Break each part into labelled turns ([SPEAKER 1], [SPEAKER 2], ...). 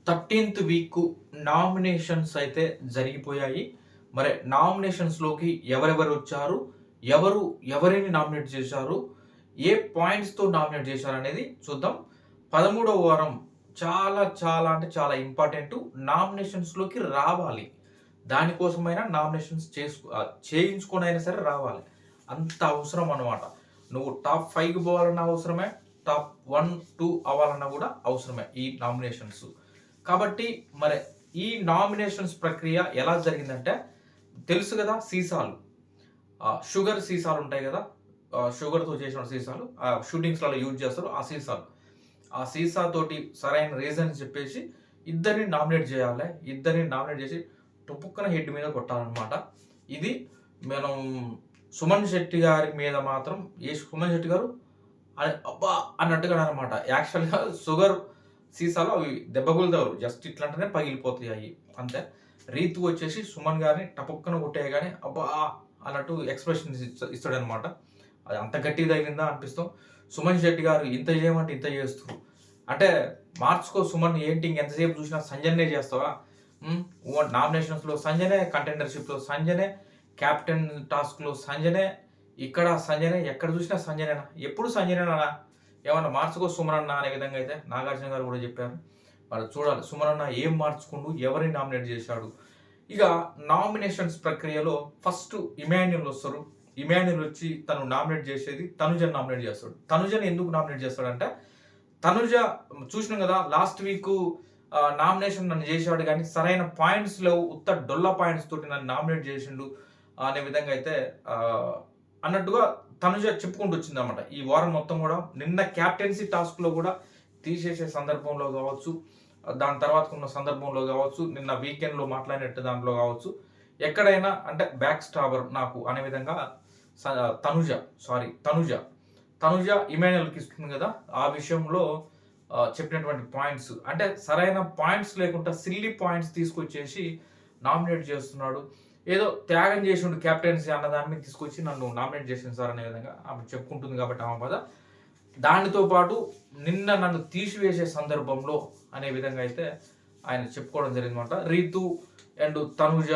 [SPEAKER 1] 13th week nominations అయితే జరిగిపోయాయి. మరి నామినేషన్స్‌లోకి ఎవరెవరు వచ్చారు? ఎవరు ఎవరిని నామినేట్ చేశారు? ఏ పాయింట్స్‌తో నామినేట్ చేశారనేది చూద్దాం. 13వ వారం చాలా చాలా అంటే చాలా ఇంపార్టెంటు. నామినేషన్స్‌లోకి రావాలి. దానికోసమైనా నామినేషన్స్ చేయించుకొనైనా సరే రావాలి. అంత అవసరం అన్నమాట. నువ్వు టాప్ 5కి పోవాలన్నా అవసరమే. టాప్ 1, 2 అవ్వాలన్నా కూడా అవసరమే ఈ నామినేషన్స్. కాబట్టి మరి ఈ నామినేషన్స్ ప్రక్రియ ఎలా జరిగిందంటే తెలుసు కదా సీసాలు. షుగర్ సీసాలు ఉంటాయి కదా! షుగర్‌తో చేసిన సీసాలు. షూటింగ్స్‌లలో యూజ్ చేస్తారు ఆ సీసాలు. ఆ సీసా తోటి సరైన రీజన్స్ చెప్పేసి ఇద్దరిని నామినేట్ చేయాలి. ఇద్దరిని నామినేట్ చేసి టొపుక్కన హెడ్ మీద కొట్టాలన్నమాట. ఇది మనం సుమన్ శెట్టి గారి మీద మాత్రం సుమన్ శెట్టి గారు అబ్బా! అన్నట్టుగా అన్నమాట. యాక్చువల్‌గా షుగర్ సీసాలో అవి దెబ్బగులు తగలవు. జస్ట్ ఇట్లంటేనే పగిలిపోతాయి అయి. అంతే. రీతు వచ్చేసి సుమన్ గారిని టపుక్కన కొట్టేయగానే అబ్బా! అన్నట్టు ఎక్స్‌ప్రెషన్స్ ఇస్తాడనమాట. అది అంత గట్టిగా తగిలిందా అనిపిస్తాం. సుమన్ శెట్టి గారు ఇంత చేయమంటే ఇంత చేస్తుర్రు. అంటే మార్చుకో సుమన్ ఏంటి ఇంకెంతసేపు చూసినా సంజన్‌నే చేస్తావా? నామినేషన్స్‌లో సంజనే, కంటెండర్‌షిప్‌లో సంజనే, కెప్టెన్ టాస్క్‌లో సంజనే, ఇక్కడ సంజనే, ఎక్కడ చూసినా సంజనేనా? ఎప్పుడు సంజనేనా? ఏమన్నా మార్చుకో సుమనన్న అనే విధంగా అయితే నాగార్జున గారు కూడా చెప్పారు. మరి చూడాలి సుమనన్న ఏం మార్చుకుండు, ఎవరిని నామినేట్ చేశాడు. ఇక నామినేషన్స్ ప్రక్రియలో ఫస్ట్ ఇమాన్యుల్ వస్తారు. ఇమాన్యుల్ వచ్చి తను నామినేట్ చేసేది తనుజని నామినేట్ చేస్తాడు. తనుజని ఎందుకు నామినేట్ చేస్తాడంటే తనుజ చూసినాం కదా లాస్ట్ వీక్ నామినేషన్ నన్ను చేశాడు కానీ సరైన పాయింట్స్ లేవు, ఉత్త డొల్ల పాయింట్స్ తోటి నన్ను నామినేట్ చేసిండు అనే విధంగా అయితే అన్నట్టుగా తనుజ చెప్పుకుంటూ వచ్చిందన్నమాట. ఈ వారం మొత్తం కూడా నిన్న క్యాప్టెన్సీ టాస్క్లో కూడా తీసేసే సందర్భంలో కావచ్చు, దాని తర్వాత ఉన్న సందర్భంలో కావచ్చు, నిన్న వీకెండ్లో మాట్లాడినట్టు దాంట్లో కావచ్చు, ఎక్కడైనా అంటే బ్యాక్ స్టాబర్ నాకు అనే విధంగా తనుజ ఇమాన్యుయల్‌కి ఇస్తుంది కదా! ఆ విషయంలో చెప్పినటువంటి పాయింట్స్ అంటే సరైన పాయింట్స్ లేకుండా సిల్లీ పాయింట్స్ తీసుకొచ్చేసి నామినేట్ చేస్తున్నాడు. ఏదో త్యాగం చేసిండు కెప్టెన్సీ అన్న దాని మీద తీసుకొచ్చి నన్ను నామినేట్ చేసింది సార్ అనే విధంగా ఆమె చెప్పుకుంటుంది కాబట్టి ఆమె బాధ. దానితో పాటు నిన్న నన్ను తీసివేసే సందర్భంలో అనే విధంగా అయితే ఆయన చెప్పుకోవడం జరిగిందన్నమాట. రీతు అండ్ తనుజ,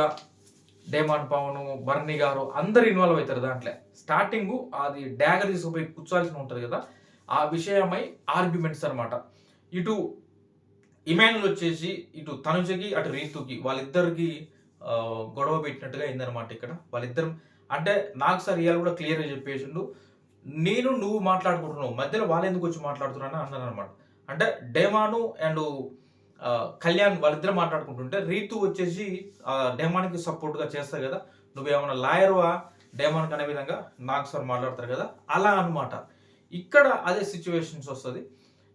[SPEAKER 1] డేమాన్ పవన్, బర్నీ గారు అందరు ఇన్వాల్వ్ అవుతారు దాంట్లో. స్టార్టింగ్ అది డ్యాగర్ తీసుకుపోయి కూర్చోాల్సి ఉంటుంది కదా! ఆ విషయమై ఆర్గ్యుమెంట్స్ అనమాట. ఇటు ఇమాన్యుల్ వచ్చేసి ఇటు తనుజకి అటు రీతుకి వాళ్ళిద్దరికి గొడవ పెట్టినట్టుగా అయిందనమాట ఇక్కడ. వాళ్ళిద్దరు అంటే నాకు సార్ ఇవాళ కూడా క్లియర్‌గా చెప్పేసిండు. నువ్వు మాట్లాడుకుంటున్నావు. మధ్యలో వాళ్ళెందుకు వచ్చి మాట్లాడుతున్నారని అన్నారనమాట. అంటే డేమాను అండ్ కళ్యాణ్ వాళ్ళిద్దరు మాట్లాడుకుంటుంటే రీతు వచ్చేసి డేమాన్‌కి సపోర్ట్‌గా చేస్తారు కదా! నువ్వేమన్నా లాయర్‌వా డేమాన్‌కి అనే విధంగా నాకు సార్ మాట్లాడతారు కదా! అలా అనమాట. ఇక్కడ అదే సిట్యుయేషన్స్ వస్తది.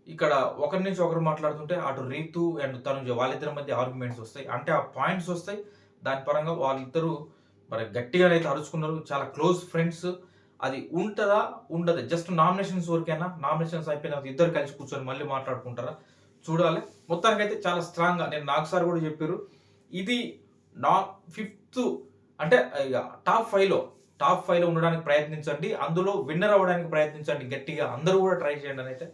[SPEAKER 1] ఇక్కడ ఒకరి నుంచి ఒకరు మాట్లాడుతుంటే అటు రీతు అండ్ తనుజ వాళ్ళిద్దరి మధ్య ఆర్గ్యుమెంట్స్ వస్తాయి. అంటే ఆ పాయింట్స్ వస్తాయి. దాని పరంగా వాళ్ళిద్దరూ మరి గట్టిగానైతే అరుచుకున్నారు. చాలా క్లోజ్ ఫ్రెండ్స్. అది ఉంటదా? ఉండదా? Just nominations వరకేనా? నామినేషన్స్ అయిపోయిన తర్వాత ఇద్దరు కలిసి కూర్చొని మళ్ళీ మాట్లాడుకుంటారా? చూడాలి. మొత్తానికైతే చాలా స్ట్రాంగ్‌గా నేను నాకు సార్ కూడా చెప్పారు. ఇది నా ఫిఫ్త్ అంటే ఇగ టాప్ 5లో ఉండడానికి ప్రయత్నించండి. అందులో విన్నర్ అవ్వడానికి ప్రయత్నించండి గట్టిగా. అందరూ కూడా ట్రై చేయండి అని అయితే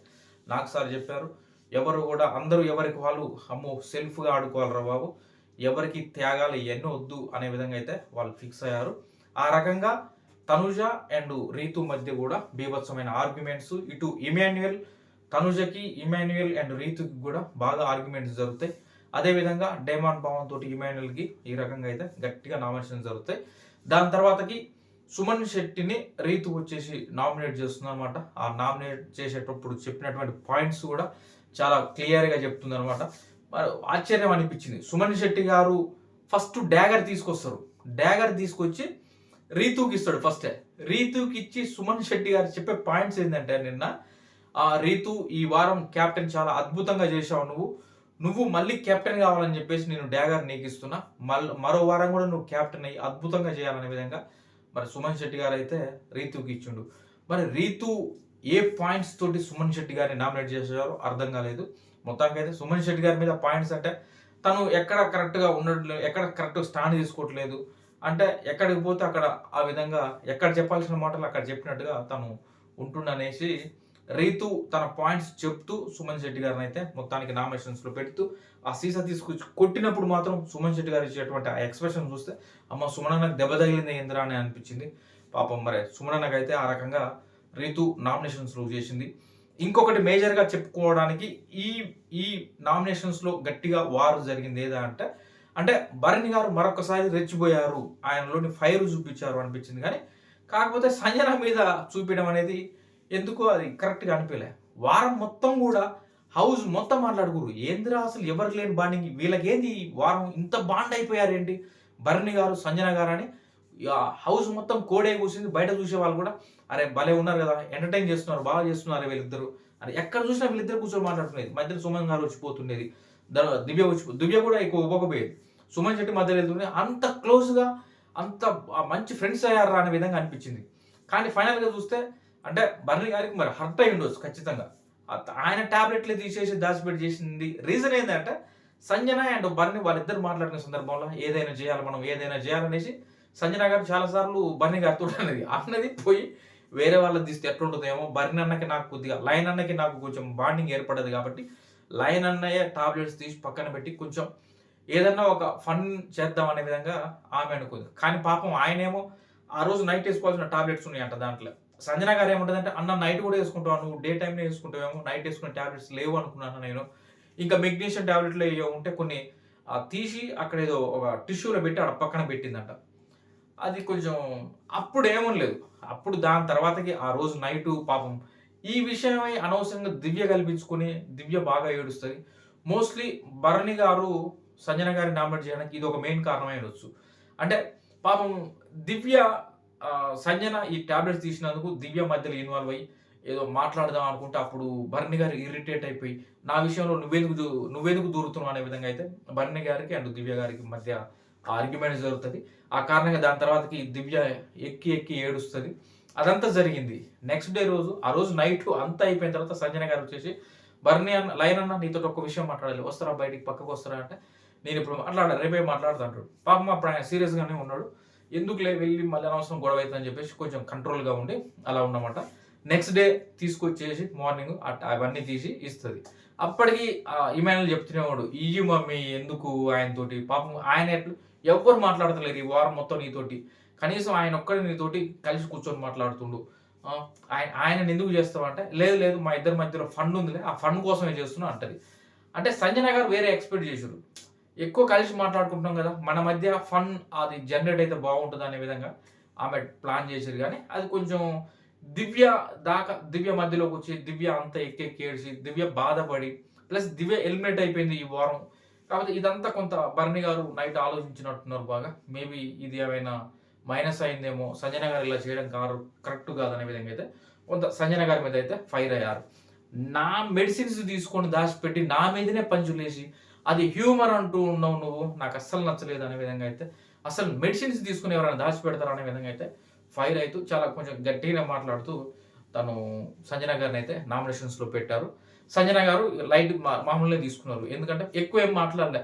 [SPEAKER 1] నాకు సార్ చెప్పారు. ఎవరు కూడా అందరూ ఎవరికి వాళ్ళు అమ్మో సెల్ఫ్‌గా ఆడుకోవాలిరా బాబు. ఎవరికి త్యాగాలు ఇయన్నీ వద్దు అనే విధంగా అయితే వాళ్ళు ఫిక్స్ అయ్యారు. ఆ రకంగా తనుజ అండ్ రీతు మధ్య కూడా బీభత్సమైన ఆర్గ్యుమెంట్స్. ఇటు తనుజకి ఇమాన్యుయల్ అండ్ రీతుకి కూడా బాగా ఆర్గ్యుమెంట్స్ జరుగుతాయి. అదేవిధంగా డేమాన్ పవన్ తోటి ఇమాన్యుయల్‌కి ఈ రకంగా అయితే గట్టిగా నామినేషన్స్ జరుగుతాయి. దాని తర్వాతకి సుమన్ శెట్టిని రీతు వచ్చేసి నామినేట్ చేస్తుందనమాట. ఆ నామినేట్ చేసేటప్పుడు చెప్పినటువంటి పాయింట్స్ కూడా చాలా క్లియర్‌గా చెప్తుందనమాట. మరి ఆశ్చర్యం అనిపించింది. సుమన్ శెట్టి గారు ఫస్ట్ డ్యాగర్ తీసుకొస్తారు. డ్యాగర్ తీసుకొచ్చి రీతుకి ఇస్తాడు ఫస్టే. రీతుకి ఇచ్చి సుమన్ శెట్టి గారు చెప్పే పాయింట్స్ ఏంటంటే నిన్న రీతు ఈ వారం కెప్టెన్ చాలా అద్భుతంగా చేశావు నువ్వు. నువ్వు మళ్ళీ కెప్టెన్ కావాలని చెప్పేసి నేను డ్యాగర్ నీకు ఇస్తున్నా. మరో వారం కూడా నువ్వు కెప్టెన్ అయ్యి అద్భుతంగా చేయాలనే విధంగా మరి సుమన్ శెట్టి గారు అయితే రీతుకి ఇచ్చిండు. మరి రీతు ఏ పాయింట్స్ తోటి సుమన్ శెట్టి గారిని నామినేట్ చేశారో అర్థం కాలేదు. మొత్తానికైతే సుమన్ శెట్టి గారి మీద పాయింట్స్ అంటే తను ఎక్కడ కరెక్ట్‌గా ఉండట్లేదు, ఎక్కడ కరెక్ట్ స్టాండ్ తీసుకోవట్లేదు. అంటే ఎక్కడికి పోతే అక్కడ ఆ విధంగా ఎక్కడ చెప్పాల్సిన మాటలు అక్కడ చెప్పినట్టుగా తను ఉంటుండనేసి రీతు తన పాయింట్స్ చెప్తూ సుమన్ శెట్టి గారిని అయితే మొత్తానికి నామినేషన్స్లో పెడుతూ ఆ సీసా తీసుకొచ్చి కొట్టినప్పుడు మాత్రం సుమన్ శెట్టి గారు ఇచ్చేటువంటి ఆ ఎక్స్ప్రెషన్ చూస్తే అమ్మ సుమనన్నకు దెబ్బ తగిలింది ఏంద్రా అని అనిపించింది. పాపం మరి సుమనన్నకు అయితే ఆ రకంగా రీతు నామినేషన్స్లో చేసింది. ఇంకొకటి మేజర్గా చెప్పుకోవడానికి ఈ ఈ నామినేషన్స్లో గట్టిగా వార్ జరిగింది ఏదా అంటే భరణి గారు మరొకసారి రెచ్చిపోయారు, ఆయనలోని ఫైర్ చూపించారు అనిపించింది. కానీ కాకపోతే సంజన మీద చూపించడం అనేది ఎందుకో అది కరెక్ట్గా అనిపించలే. వారం మొత్తం కూడా హౌస్ మొత్తం మాట్లాడుకురు, ఏందిరా అసలు ఎవరు లేని బాండింగ్, వీళ్ళకేంది వారం ఇంత బాండ్ అయిపోయారేంటి భరణి గారు సంజన గారు అని హౌస్ మొత్తం కోడే కూర్చుంది. బయట చూసే వాళ్ళు కూడా అరే భలే ఉన్నారు కదా, ఎంటర్టైన్ చేస్తున్నారు, బాగా చేస్తున్నారు వీళ్ళిద్దరు అని ఎక్కడ చూసినా వీళ్ళిద్దరు కూర్చొని మాట్లాడుతున్నది. మధ్యలో సుమన్ గారు వచ్చిపోతుండేది, దివ్య కూడా ఎక్కువ ఇవ్వకపోయేది. సుమన్ శెట్టి మధ్యలో వెళ్తుండే, అంత క్లోజ్గా అంత మంచి ఫ్రెండ్స్ అయ్యారా అనే విధంగా అనిపించింది. కానీ ఫైనల్గా చూస్తే అంటే భరణి గారికి మరి హర్ట్ అయి ఉండొచ్చు ఖచ్చితంగా. ఆయన ట్యాబ్లెట్లు తీసేసి దాచిపెట్టి చేసింది రీజన్ ఏంటంటే సంజన అండ్ భరణి వాళ్ళిద్దరు మాట్లాడుకునే సందర్భంలో ఏదైనా చేయాలి, మనం ఏదైనా చేయాలనేసి సంజన గారు చాలాసార్లు భరణి గారితో అన్నది పోయి వేరే వాళ్ళని తీస్తే ఎట్లుంటుందేమో, భరణి అన్నకి నాకు కొద్దిగా లైన్ అన్నకి నాకు కొంచెం బాండింగ్ ఏర్పడదు కాబట్టి లైన్ అన్నయ్య టాబ్లెట్స్ తీసి పక్కన పెట్టి కొంచెం ఏదన్నా ఒక ఫన్ చేద్దాం అనే విధంగా ఆమె అనుకుంది. కానీ పాపం ఆయనేమో ఆ రోజు నైట్ వేసుకోవాల్సిన టాబ్లెట్స్ ఉన్నాయంట దాంట్లో. సంజన గారు ఏముంటుందంటే అన్న నైట్ కూడా వేసుకుంటావు, నువ్వు డే టైంలో వేసుకుంటావేమో, నైట్ వేసుకునే టాబ్లెట్స్ లేవు అనుకున్నాను నేను. ఇంకా మెగ్నీషియం టాబ్లెట్లు ఉంటే కొన్ని తీసి అక్కడ ఏదో ఒక టిష్యూలో పెట్టి అక్కడ పక్కన పెట్టిందంట. అది కొంచెం అప్పుడు ఏమనలేదు. అప్పుడు దాని తర్వాతకి ఆ రోజు నైటు పాపం ఈ విషయమై అనవసరంగా దివ్య కల్పించుకొని దివ్య బాగా ఏడుస్తుంది. మోస్ట్లీ భరణి గారు సంజన గారిని నామినేట్ చేయడానికి ఇది ఒక మెయిన్ కారణమై ఉండొచ్చు. అంటే పాపం దివ్య సంజన ఈ టాబ్లెట్స్ తీసినందుకు దివ్య మధ్యలో ఇన్వాల్వ్ అయ్యి ఏదో మాట్లాడదాం అనుకుంటే అప్పుడు భరణి గారు ఇరిటేట్ అయిపోయి నా విషయంలో నువ్వెందుకు దూరుతున్నావు అనే విధంగా అయితే భరణి గారికి అండ్ దివ్య గారికి మధ్య ఆర్గ్యుమెంట్ జరుగుతుంది. ఆ కారణంగా దాని తర్వాతకి దివ్య ఎక్కి ఏడుస్తుంది. అదంతా జరిగింది. నెక్స్ట్ డే రోజు ఆ రోజు నైట్ అంతా అయిపోయిన తర్వాత సంజన గారు వచ్చేసి భరణి అన్న లైన్ అన్న నీతో ఒక్క విషయం మాట్లాడాలి, వస్తారా బయటికి పక్కకు వస్తారా అంటే నేను ఇప్పుడు రేపే మాట్లాడుతా అంటాడు. పాపం అప్పుడు ఆయన సీరియస్గానే ఉన్నాడు. ఎందుకులే వెళ్ళి మళ్ళీ అనవసరం గొడవ అవుతుందని చెప్పేసి కొంచెం కంట్రోల్గా ఉండి అలా ఉన్నమాట. నెక్స్ట్ డే తీసుకొచ్చేసి మార్నింగ్ అవన్నీ తీసి ఇస్తుంది. అప్పటికి ఇమానుయల్ చెప్తూనే వాడు ఇయ్యి మమ్మీ ఎందుకు ఆయనతోటి, పాపం ఆయన ఎవ్వరు మాట్లాడతలేరు ఈ వారం మొత్తం నీతోటి, కనీసం ఆయన ఒక్కడి నీతోటి కలిసి కూర్చొని మాట్లాడుతుండు, ఆయన ఎందుకు చేస్తావు అంటే లేదు మా ఇద్దరి మధ్యలో ఫండ్ ఉందిలే, ఆ ఫండ్ కోసమే చేస్తున్నా అంటది. అంటే సంజన గారు వేరే ఎక్స్పెక్ట్ చేశారు, ఎక్కువ కలిసి మాట్లాడుకుంటున్నాం కదా మన మధ్య ఫండ్ అది జనరేట్ అయితే బాగుంటుంది అనే విధంగా ఆమె ప్లాన్ చేశారు. కానీ అది కొంచెం దివ్య మధ్యలోకి వచ్చి దివ్య అంతా ఎక్కి ఏడ్చి దివ్య బాధపడి ప్లస్ దివ్య ఎలిమినేట్ అయిపోయింది ఈ వారం. కాబట్టి ఇదంతా కొంత భరణి గారు నైట్ ఆలోచించినట్టున్నారు బాగా. మేబీ ఇది ఏమైనా మైనస్ అయిందేమో, సంజన గారు ఇలా చేయడం కరెక్ట్ కాదనే విధంగా అయితే కొంత సంజన గారి మీద అయితే ఫైర్ అయ్యారు. నా మెడిసిన్స్ తీసుకొని దాచిపెట్టి నా మీదనే పంచులేసి అది హ్యూమర్ అంటూ ఉన్నావు నువ్వు, నాకు అస్సలు నచ్చలేదు అనే విధంగా అయితే, అసలు మెడిసిన్స్ తీసుకుని ఎవరైనా దాచిపెడతారు అనే విధంగా అయితే ఫైర్ అవుతూ చాలా కొంచెం గట్టిగా మాట్లాడుతూ తను సంజన గారిని అయితే నామినేషన్స్లో పెట్టారు. సంజన గారు లైట్ మామూలుగా తీసుకున్నారు, ఎందుకంటే ఎక్కువ ఏం మాట్లాడలే.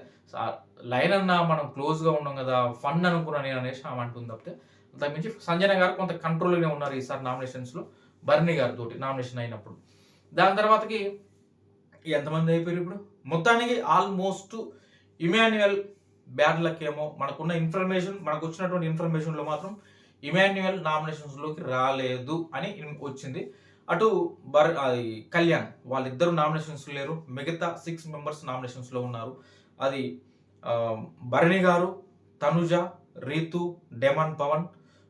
[SPEAKER 1] లైన్ అన్నా మనం క్లోజ్గా ఉన్నాం కదా ఫన్ అనుకున్నా నేను అనేసి ఆమె అంటుంది తప్పితే అంతకుమించి సంజన గారు కొంత కంట్రోల్గానే ఉన్నారు ఈసారి నామినేషన్స్లో భరణి గారితో నామినేషన్ అయినప్పుడు. దాని తర్వాతకి ఎంతమంది అయిపోయారు ఇప్పుడు మొత్తానికి ఆల్మోస్ట్ ఇమాన్యుయల్ బ్యాడ్ లక్ ఏమో, మనకున్న ఇన్ఫర్మేషన్ మనకు వచ్చినటువంటి ఇన్ఫర్మేషన్లో మాత్రం ఇమాన్యుయల్ నామినేషన్స్లోకి రాలేదు అని వచ్చింది. అటు కళ్యాణ్ వాళ్ళిద్దరు నామినేషన్స్ లేరు, మిగతా 6 మెంబర్స్ నామినేషన్స్లో ఉన్నారు. అది భరణి గారు, తనుజ, రీతు, డెమన్ పవన్,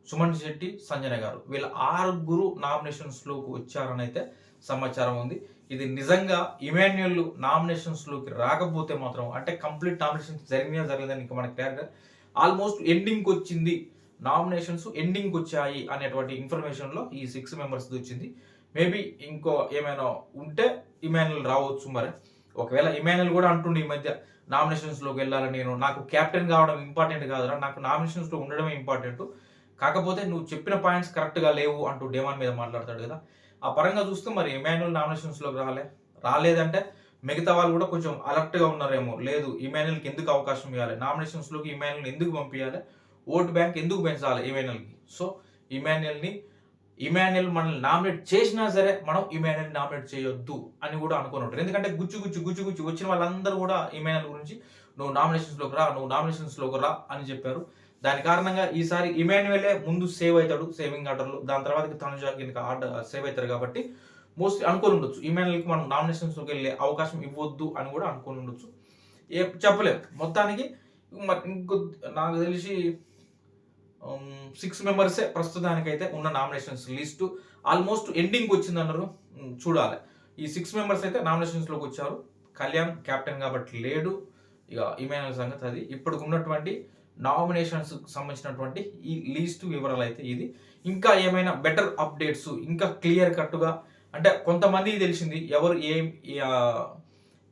[SPEAKER 1] సుమన్ శెట్టి, సంజన గారు వీళ్ళ 6 నామినేషన్స్లోకి వచ్చారని అయితే సమాచారం ఉంది. ఇది నిజంగా ఇమాన్యుయల్ నామినేషన్స్లోకి రాకపోతే మాత్రం అంటే కంప్లీట్ నామినేషన్స్ జరగలేదని ఇంకా మనకి క్లియర్గా ఆల్మోస్ట్ ఎండింగ్కి వచ్చింది, నామినేషన్స్ ఎండింగ్కి వచ్చాయి అనేటువంటి ఇన్ఫర్మేషన్లో ఈ 6 మెంబర్స్ది వచ్చింది. మేబీ ఇంకో ఏమైనా ఉంటే ఇమాన్యుయల్ రావచ్చు. మరి ఒకవేళ ఇమాన్యుయల్ కూడా అంటుండే ఈ మధ్య నామినేషన్స్లోకి వెళ్ళాలని, నాకు క్యాప్టెన్ కావడం ఇంపార్టెంట్ కాదురా, నాకు నామినేషన్స్లో ఉండడమే ఇంపార్టెంట్, కాకపోతే నువ్వు చెప్పిన పాయింట్స్ కరెక్ట్గా లేవు అంటూ డేమాన్ మీద మాట్లాడతాడు కదా. ఆ పరంగా చూస్తే మరి ఇమాన్యుయల్ నామినేషన్స్లోకి రాలేదంటే మిగతా వాళ్ళు కూడా కొంచెం అలర్ట్గా ఉన్నారేమో, లేదు ఇమాన్యుయల్కి ఎందుకు అవకాశం ఇవ్వాలి, నామినేషన్స్లోకి ఇమాన్యుయల్ని ఎందుకు పంపించాలి, ఓటు బ్యాంక్ ఎందుకు పెంచాలి ఇమాన్యుయల్కి, సో ఇమాన్యుయల్ని ఇమాన్యుయల్ మనల్ని నామినేట్ చేసినా సరే మనం ఇమాన్యుయల్ నామినేట్ చేయొద్దు అని కూడా అనుకుని ఉంటారు. ఎందుకంటే గుచ్చి వచ్చిన వాళ్ళందరూ కూడా ఇమాన్యుయల్ గురించి నువ్వు నామినేషన్స్లోకి రా అని చెప్పారు. దాని కారణంగా ఈసారి ఇమాన్యుయలే ముందు సేవ్ అవుతాడు సేవింగ్ ఆర్డర్లో, దాని తర్వాత తనుజ కింద ఆర్డర్ సేవ్ అవుతారు కాబట్టి మోస్ట్లీ అనుకుని ఉండొచ్చు ఇమాన్యుయల్కి మనం నామినేషన్స్లోకి వెళ్ళే అవకాశం ఇవ్వద్దు అని కూడా అనుకుని ఉండొచ్చు. చెప్పలేము మొత్తానికి. మరి ఇంకో నాకు తెలిసి 6 మెంబర్సే ప్రస్తుతానికైతే ఉన్న నామినేషన్స్ లిస్టు. ఆల్మోస్ట్ ఎండింగ్కి వచ్చిందన్నారు, చూడాలి. ఈ 6 మెంబర్స్ అయితే నామినేషన్స్లోకి వచ్చారు. కళ్యాణ్ క్యాప్టెన్ కాబట్టి లేడు. ఇక ఇమాన్యుయల్ సంగతి అది. ఇప్పటికి ఉన్నటువంటి నామినేషన్స్ సంబంధించినటువంటి ఈ లిస్టు వివరాలు అయితే ఇది. ఇంకా ఏమైనా బెటర్ అప్డేట్స్ ఇంకా క్లియర్ కట్గా అంటే కొంతమందికి తెలిసింది ఎవరు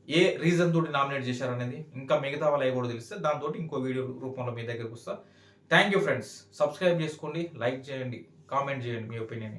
[SPEAKER 1] ఏ రీజన్ తోటి నామినేట్ చేశారనేది, ఇంకా మిగతా వాళ్ళు కూడా తెలిస్తే దాంతో ఇంకో వీడియో రూపంలో మీ దగ్గరకు వస్తా. Thank you friends. సబ్స్క్రైబ్ చేసుకోండి, లైక్ చేయండి, కామెంట్ చేయండి మీ ఒపీనియన్.